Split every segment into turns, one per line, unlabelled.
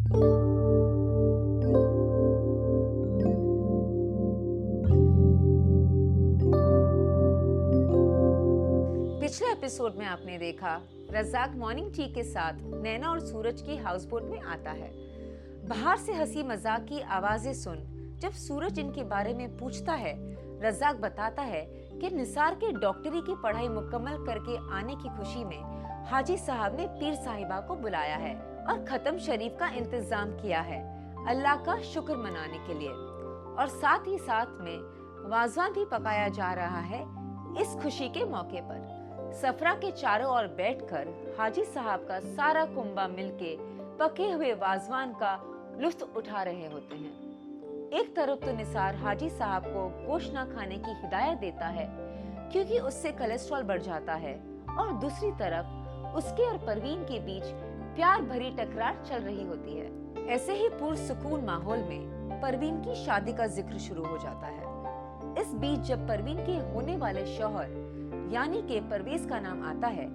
पिछले एपिसोड में आपने देखा रज़ाक मॉर्निंग टी के साथ नैना और सूरज की हाउस बोट में आता है। बाहर से हंसी मजाक की आवाजें सुन जब सूरज इनके बारे में पूछता है, रज़ाक बताता है कि निसार के डॉक्टरी की पढ़ाई मुकम्मल करके आने की खुशी में हाजी साहब ने पीर साहिबा को बुलाया है और खत्म शरीफ का इंतजाम किया है अल्लाह का शुक्र मनाने के लिए, और साथ ही साथ में वाजवान भी पकाया जा रहा है इस खुशी के मौके पर। सफरा के चारों ओर बैठकर हाजी साहब का सारा कुंबा मिलके पके हुए वाजवान का लुत्फ उठा रहे होते हैं। एक तरफ तो निसार हाजी साहब को गोश्त न खाने की हिदायत देता है क्योंकि उससे कोलेस्ट्रॉल बढ़ जाता है, और दूसरी तरफ उसके और परवीन के बीच प्यार भरी टकरार चल रही होती है। ऐसे ही पुरसुकून माहौल में परवीन की शादी का जिक्र शुरू हो जाता है। इस बीच जब परवीन के होने वाले शौहर यानी कि परवेज का नाम आता है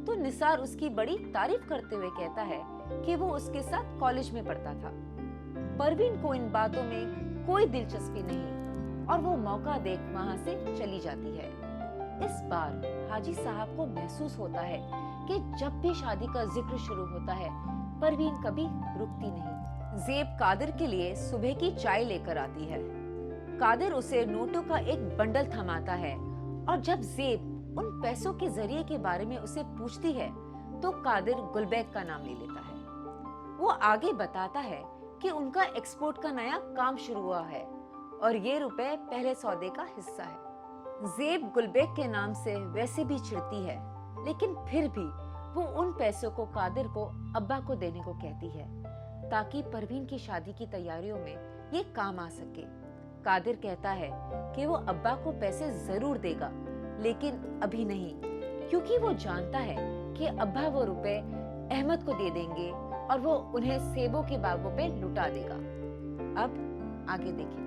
तो निसार उसकी बड़ी तारीफ करते हुए कहता है कि वो उसके साथ कॉलेज में पढ़ता था। परवीन को इन बातों में कोई दिलचस्पी नहीं और वो मौका देख वहाँ से चली जाती है। इस बार हाजी साहब को महसूस होता है कि जब भी शादी का जिक्र शुरू होता है परवीन कभी रुकती नहीं। ज़ेब कादिर के लिए सुबह की चाय लेकर आती है। कादिर उसे नोटों का एक बंडल थमाता है और जब ज़ेब उन पैसों के जरिए के बारे में उसे पूछती है तो कादिर गुलबैग का नाम ले लेता है। वो आगे बताता है कि उनका एक्सपोर्ट का नया काम शुरू हुआ है और ये रुपए पहले सौदे का हिस्सा है। ज़ेब गुलबैग के नाम से वैसे भी चिढ़ती है, लेकिन फिर भी वो उन पैसों को कादिर को अब्बा को देने को कहती है ताकि परवीन की शादी की तैयारियों में ये काम आ सके। कादिर कहता है कि वो अब्बा को पैसे जरूर देगा, लेकिन अभी नहीं, क्योंकि वो जानता है कि अब्बा वो रुपए अहमद को दे देंगे और वो उन्हें सेबों के बागों पे लुटा देगा। अब आगे देखें।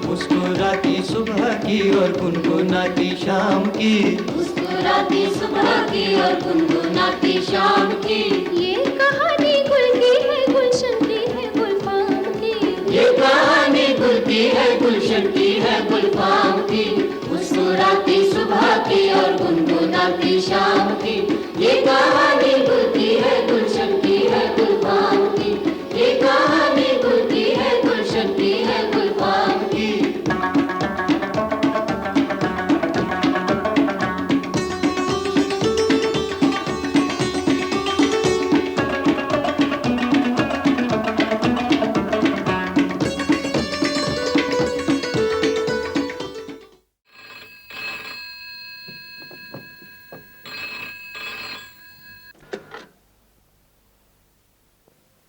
मुस्कुराती सुबह की और गुनगुनाती शाम की,
मुस्कुराती सुबह की और गुनगुनाती शाम की, ये कहानी गुल की है गुलशन की है गुलफाम की, ये कहानी गुल की है गुलशन की है गुलफाम की। मुस्कुराती सुबह की और गुनगुनाती शाम की, ये कहानी गुल की है गुलशन की है गुलफाम की, ये कहानी गुल की है गुलशन की है गुलफाम की।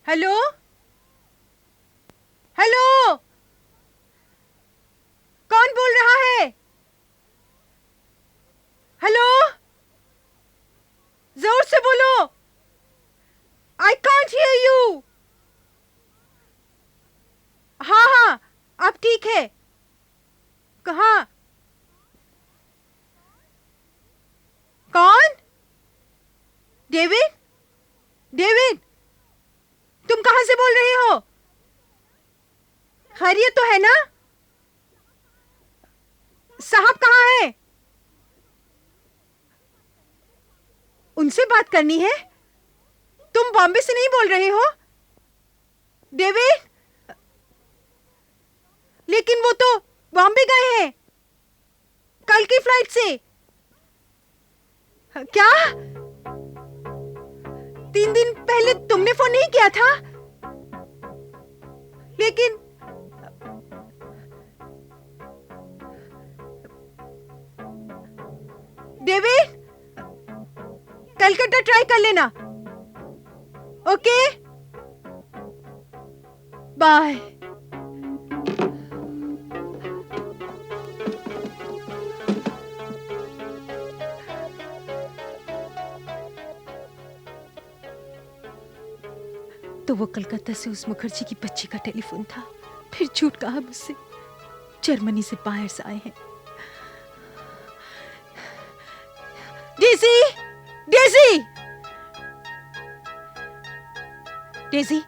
हेलो हेलो, कौन बोल रहा है? हेलो, जोर से बोलो, आई कांट हियर यू। हाँ हाँ, अब ठीक है। कहाँ? कौन? डेविड? डेविड, तुम कहां से बोल रहे हो? खैरियत तो है ना? साहब कहाँ है? उनसे बात करनी है? तुम बॉम्बे से नहीं बोल रहे हो? डेविड, लेकिन वो तो बॉम्बे गए हैं कल की फ्लाइट से। क्या? 3 दिन पहले तुमने फोन नहीं किया था? लेकिन डेविड, कलकत्ता ट्राई कर लेना। Okay, bye. तो वो कलकत्ता से उस मुखर्जी की बच्ची का टेलीफोन था। फिर झूठ कहा मुझसे। जर्मनी से बाहर से आए हैं। Daisy, daisy! डेजी,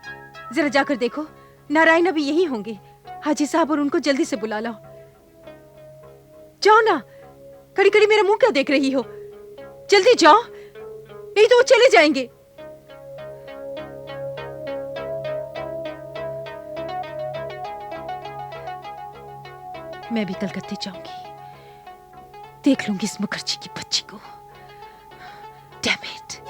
जरा जाकर देखो, नारायण अभी यही होंगे। हाजी साहब और उनको जल्दी से बुला लाओ। जाओ ना, खड़ी खड़ी मेरा मुंह क्या देख रही हो? जल्दी जाओ, नहीं तो वो चले जाएंगे। मैं भी कलकत्ते जाऊंगी, देख लूंगी इस मुखर्जी की बच्ची को। Damn it!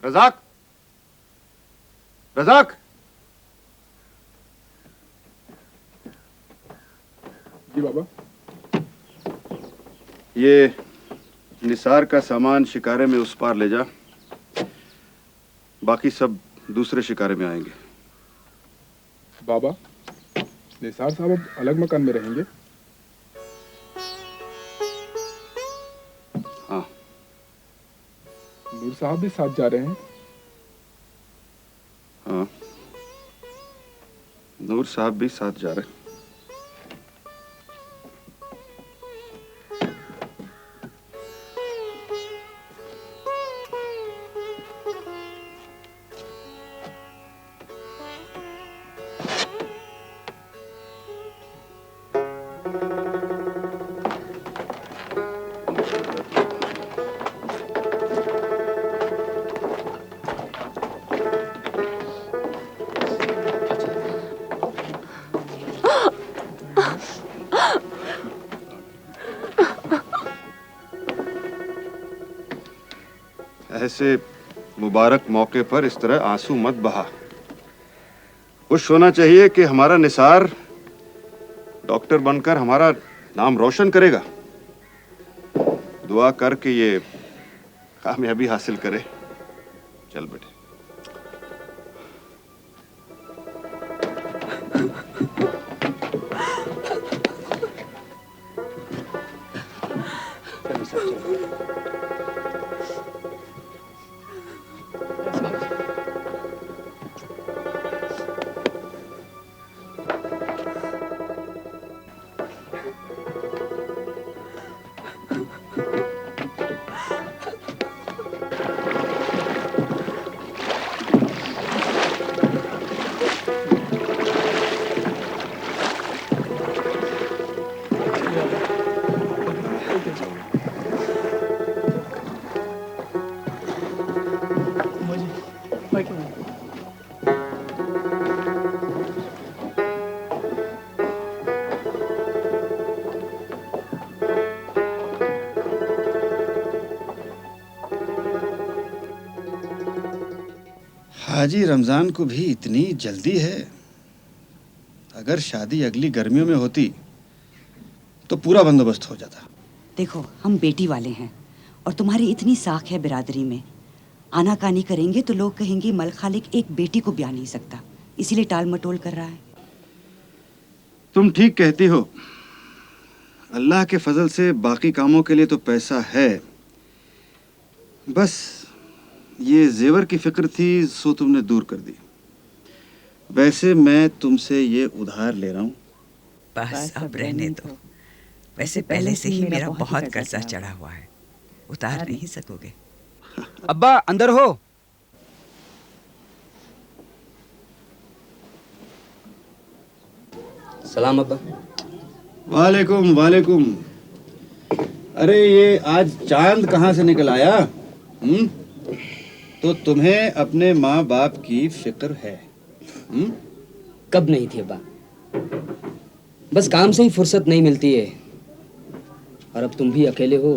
रज़ाक, रज़ाक।
जी बाबा।
ये निसार का सामान शिकारे में उस पार ले जा, बाकी सब दूसरे शिकारे में आएंगे।
बाबा, निसार साहब अब अलग मकान में रहेंगे?
हाँ।
नूर साहब भी साथ जा रहे हैं?
हाँ, नूर साहब भी साथ जा रहे हैं। ऐसे मुबारक मौके पर इस तरह आंसू मत बहा। खुश होना चाहिए कि हमारा निसार डॉक्टर बनकर हमारा नाम रोशन करेगा। दुआ कर कि ये कामयाबी हासिल करे। चल बेटे। हाजी रमजान को भी इतनी जल्दी है? अगर शादी अगली गर्मियों में होती तो पूरा बंदोबस्त हो जाता।
देखो, हम बेटी वाले हैं और तुम्हारी इतनी साख है बिरादरी में। आनाकानी करेंगे तो लोग कहेंगे मल खालिक एक बेटी को ब्याह नहीं सकता, इसीलिए टाल मटोल कर रहा है।
तुम ठीक कहती हो। अल्लाह के फजल से बाकी कामों के लिए तो पैसा है, बस ये जेवर की फिक्र थी सो तुमने दूर कर दी। वैसे मैं तुमसे ये उधार ले रहा हूँ।
बस अब रहने दो। वैसे पहले से ही मेरा बहुत कर्जा चढ़ा हुआ है, उतार नहीं सकोगे।
अब्बा अंदर हो। सलाम अब्बा।
वालेकुम वालेकुम। अरे ये आज चांद कहाँ से निकल आया? तो तुम्हें अपने माँ बाप की फिक्र है?
कब नहीं थी अब्बा, बस काम से ही फुर्सत नहीं मिलती है, और अब तुम भी अकेले हो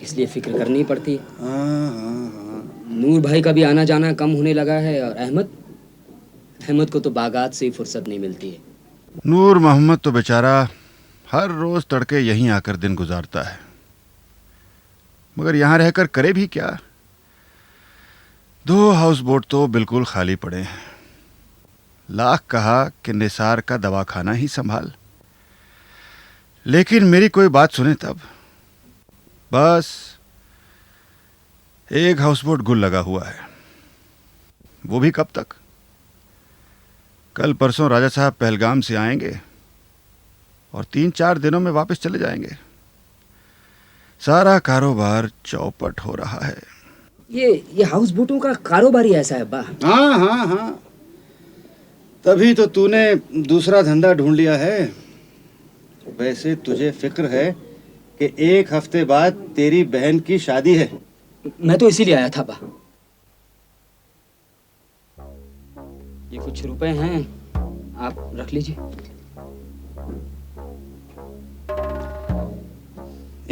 इसलिए फिक्र करनी पड़ती है।
हाँ।
नूर भाई का भी आना जाना कम होने लगा है, और अहमद को तो बागात से ही फुर्सत नहीं मिलती है।
नूर मोहम्मद तो बेचारा हर रोज तड़के यहीं आकर दिन गुजारता है, मगर यहाँ रहकर करे भी क्या? 2 हाउस बोट तो बिल्कुल खाली पड़े हैं। लाख कहा कि निसार का दवाखाना ही संभाल, लेकिन मेरी कोई बात सुने तब। बस एक हाउस बोट गुल लगा हुआ है। वो भी कब तक? कल परसों राजा साहब पहलगाम से आएंगे और 3-4 दिनों में वापस चले जाएंगे। सारा कारोबार चौपट हो रहा है।
ये हाउस बोटों का कारोबार ही ऐसा है अब्बा।
हाँ हाँ हाँ, तभी तो तूने दूसरा धंधा ढूंढ लिया है। वैसे तुझे फिक्र है कि 1 हफ्ते बाद तेरी बहन की शादी है।
मैं तो इसीलिए आया था अब्बा। ये कुछ रुपए हैं, आप रख लीजिए।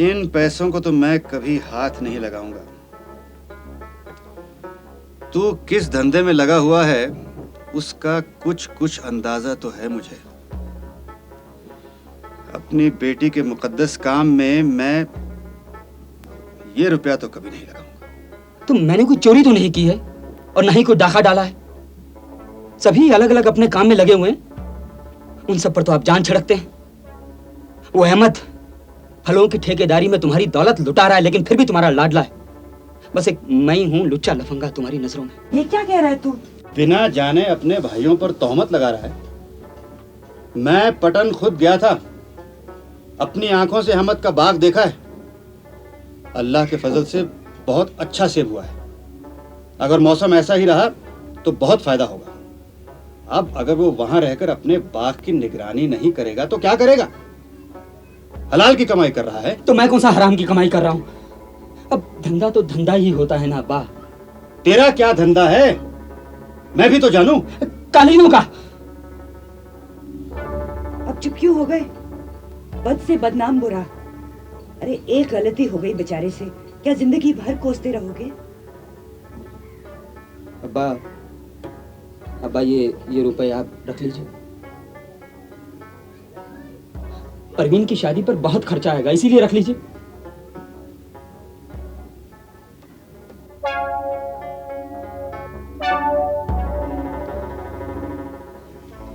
इन पैसों को तो मैं कभी हाथ नहीं लगाऊंगा। तू किस धंधे में लगा हुआ है उसका कुछ अंदाजा तो है मुझे। अपनी बेटी के मुकद्दस काम में मैं ये रुपया तो कभी नहीं लगाऊंगा।
तो मैंने कोई चोरी तो नहीं की है और ना ही कोई डाका डाला है। सभी अलग अलग अपने काम में लगे हुए हैं, उन सब पर तो आप जान छिड़कते हैं। वो अहमद फलों की ठेकेदारी में तुम्हारी दौलत लुटा रहा है, लेकिन फिर भी तुम्हारा लाडला है। बस एक मैं ही हूं लुच्चा लफंगा तुम्हारी नजरों में।
ये क्या कह रहा है तू?
बिना जाने अपने भाइयों पर तोहमत लगा रहा है। मैं पटन खुद गया था, अपनी आंखों से अहमद का बाग देखा है। अल्लाह के फजल से बहुत अच्छा सेब हुआ है। अगर मौसम ऐसा ही रहा तो बहुत फायदा होगा। अब अगर वो वहां रहकर अपने बाग की निगरानी नहीं करेगा तो क्या करेगा? हलाल की कमाई कर रहा है।
तो मैं कौन सा हराम की कमाई कर रहा हूं? अब धंधा तो धंधा ही होता है ना अब्बा।
तेरा क्या धंधा है मैं भी तो जानूं।
कालीनों का।
अब चुप क्यों हो गए? बद से बदनाम बुरा। अरे एक गलती हो गई बेचारे से, क्या जिंदगी भर कोसते रहोगे?
अब्बा ये रुपए आप रख लीजिए। परवीन की शादी पर बहुत खर्चा आएगा, इसीलिए रख लीजिए।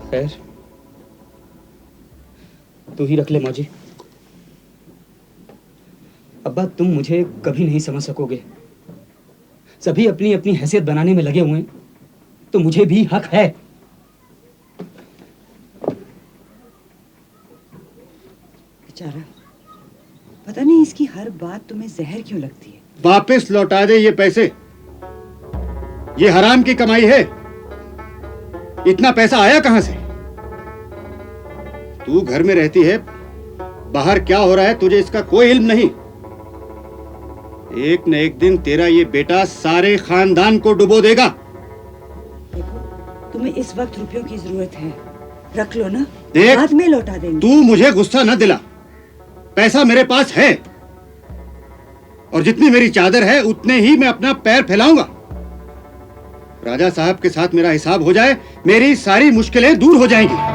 खैर, तू ही रख ले मौजी। अब्बा तुम मुझे कभी नहीं समझ सकोगे। सभी अपनी अपनी हैसियत बनाने में लगे हुए हैं, तो मुझे भी हक है।
बेचारा, पता नहीं इसकी हर बात तुम्हें जहर क्यों लगती है।
वापस लौटा दे ये पैसे। ये हराम की कमाई है। इतना पैसा आया कहां से? तू घर में रहती है, बाहर क्या हो रहा है तुझे इसका कोई इल्म नहीं। एक न एक दिन तेरा ये बेटा सारे खानदान को डुबो देगा।
देखो, तुम्हें इस वक्त रुपयों की जरूरत है, रख लो ना,
देख,
बाद में लौटा देंगे।
तू मुझे गुस्सा न दिला। पैसा मेरे पास है और जितनी मेरी चादर है उतने ही मैं अपना पैर फैलाऊंगा। राजा साहब के साथ मेरा हिसाब हो जाए, मेरी सारी मुश्किलें दूर हो जाएंगी।